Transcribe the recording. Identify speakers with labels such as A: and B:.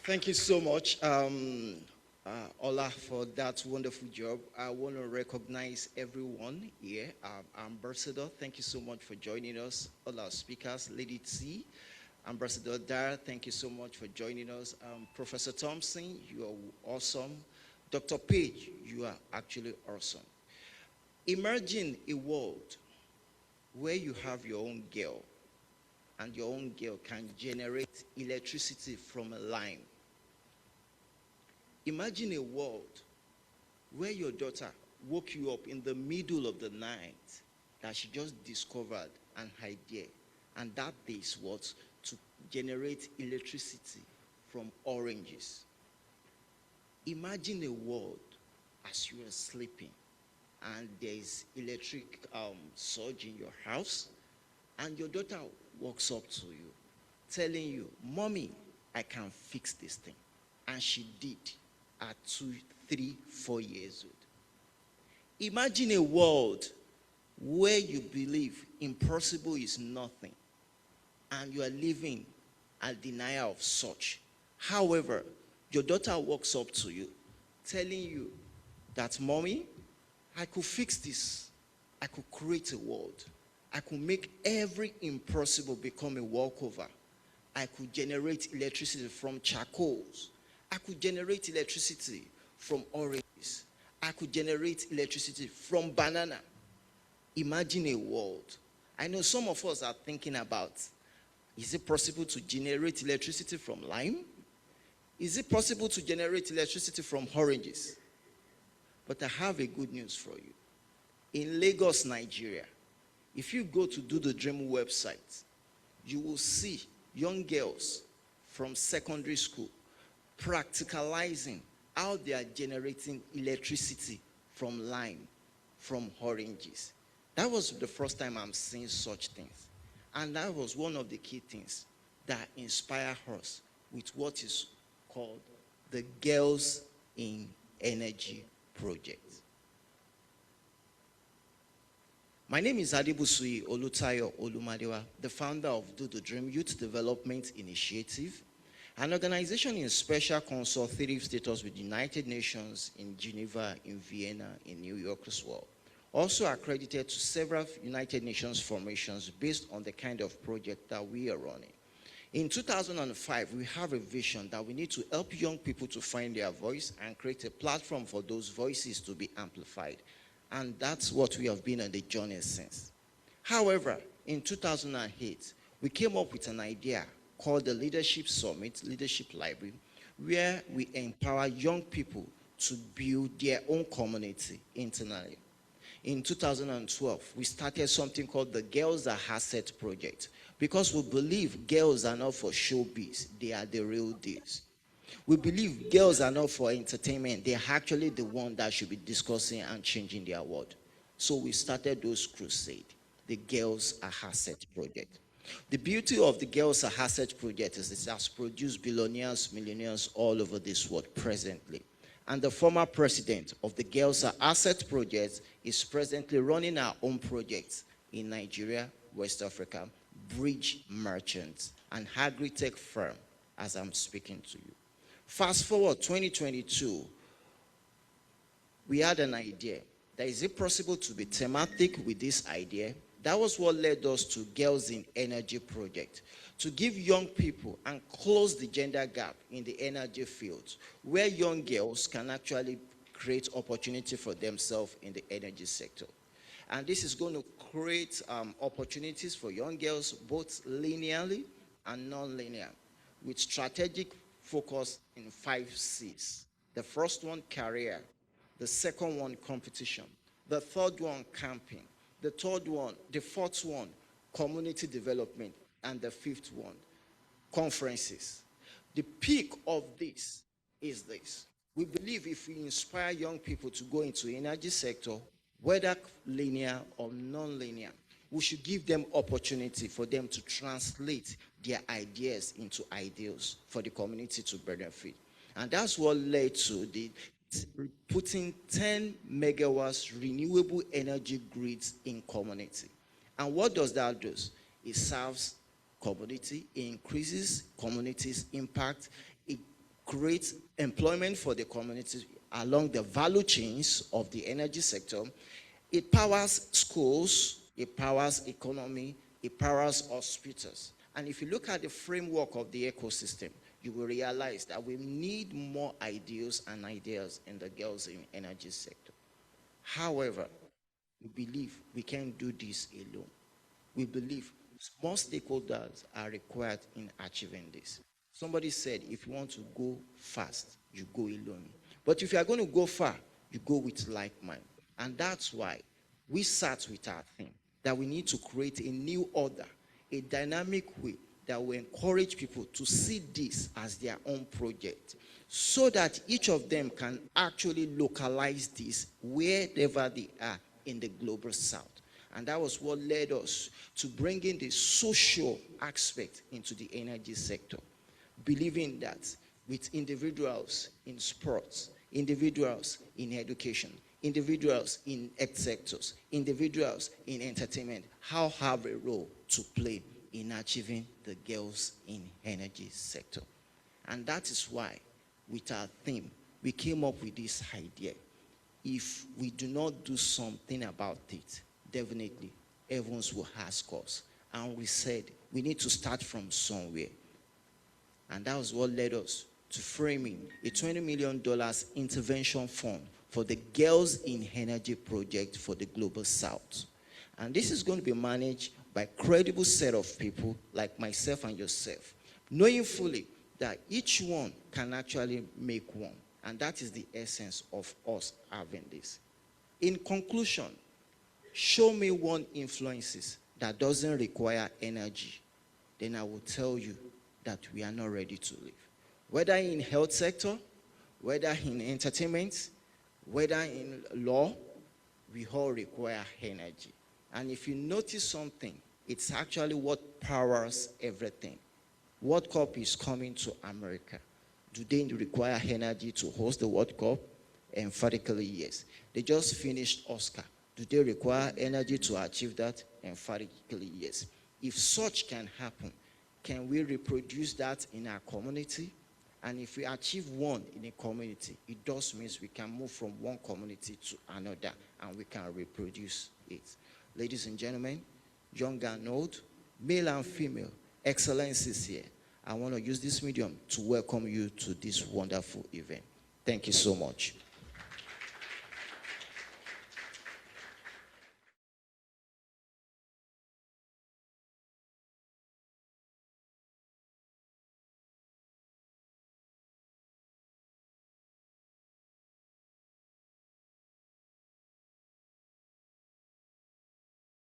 A: Thank you so much, Ola, for that wonderful job. I want to recognize everyone here. Ambassador, thank you so much for joining us. All our speakers, Lady T, Ambassador Dara, thank you so much for joining us. Professor Thompson, you are awesome. Dr. Page, you are actually awesome. Imagine a world where you have your own girl, and your own girl can generate electricity from a line. Imagine a world where your daughter woke you up in the middle of the night that she just discovered an idea, and that is what? To generate electricity from oranges. Imagine a world as you are sleeping and there is electric surge in your house, and your daughter walks up to you telling you, "Mommy, I can fix this thing." And she did at 2, 3, 4 years old. Imagine a world where you believe impossible is nothing and you are living a denial of such. However, your daughter walks up to you telling you that, "Mommy, I could fix this. I could create a world. I could make every impossible become a walkover. I could generate electricity from charcoals. I could generate electricity from oranges. I could generate electricity from banana." Imagine a world. I know some of us are thinking about, is it possible to generate electricity from lime? Is it possible to generate electricity from oranges? But I have a good news for you. In Lagos, Nigeria, if you go to DoTheDream website, you will see young girls from secondary school practicalizing how they are generating electricity from lime, from oranges. That was the first time I'm seeing such things. And that was one of the key things that inspired us with what is called the Girls in Energy Project. My name is Adebusuyi Olutayo Olumadewa, the founder of DoTheDream Youth Development Initiative, an organization in special consultative status with the United Nations in Geneva, in Vienna, in New York as well. Also accredited to several United Nations formations based on the kind of project that we are running. In 2005, we have a vision that we need to help young people to find their voice and create a platform for those voices to be amplified. And that's what we have been on the journey since. However, in 2008, we came up with an idea called the Leadership Summit, Leadership Library, where we empower young people to build their own community internally. In 2012, we started something called the Girls Are Asset Project, because we believe girls are not for showbiz, they are the real deals. We believe girls are not for entertainment, they're actually the one that should be discussing and changing their world. So we started those crusades, the Girls Are Asset Project. The beauty of the Girls Are Asset Project is it has produced billionaires, millionaires all over this world presently. And the former president of the Girls Are Asset Project is presently running our own projects in Nigeria, West Africa, Bridge Merchants, an agri-tech firm as I'm speaking to you. Fast forward 2022, we had an idea. That is it possible to be thematic with this idea? That was what led us to Girls in Energy Project, to give young people and close the gender gap in the energy fields, where young girls can actually create opportunity for themselves in the energy sector. And this is going to create opportunities for young girls, both linearly and non-linear, with strategic focus in 5 C's. The first one, career. The second one, competition. The third one, camping. The fourth one, community development. And the fifth one, conferences. The peak of this is this. We believe if we inspire young people to go into the energy sector, whether linear or non-linear, we should give them opportunity for them to translate their ideas into ideals for the community to benefit. And that's what led to the putting 10 megawatts renewable energy grids in community. And what does that do? It serves community, it increases community's impact, it create employment for the community along the value chains of the energy sector. It powers schools, it powers economy, it powers hospitals. And if you look at the framework of the ecosystem, you will realize that we need more ideas and ideas in the girls in energy sector. However, we believe we can't do this alone. We believe more stakeholders are required in achieving this. Somebody said, if you want to go fast, you go alone. But if you are going to go far, you go with like mind. And that's why we sat with our theme, that we need to create a new order, a dynamic way that will encourage people to see this as their own project, so that each of them can actually localize this wherever they are in the global south. And that was what led us to bring in the social aspect into the energy sector, believing that with individuals in sports, individuals in education, individuals in health sectors, individuals in entertainment, how have a role to play in achieving the girls in energy sector. And that is why, with our theme, we came up with this idea. If we do not do something about it, definitely everyone will ask us. And we said we need to start from somewhere. And that was what led us to framing a $20 million intervention fund for the Girls in Energy project for the Global South. And this is going to be managed by a credible set of people like myself and yourself, knowing fully that each one can actually make one. And that is the essence of us having this. In conclusion, show me one influences that doesn't require energy, then I will tell you that we are not ready to live. Whether in health sector, whether in entertainment, whether in law, we all require energy. And if you notice something, it's actually what powers everything. World Cup is coming to America. Do they require energy to host the World Cup? Emphatically, yes. They just finished Oscar. Do they require energy to achieve that? Emphatically, yes. If such can happen, can we reproduce that in our community? And if we achieve one in a community, it does mean we can move from one community to another and we can reproduce it. Ladies and gentlemen, young and old, male and female, excellencies here. I want to use this medium to welcome you to this wonderful event. Thank you so much.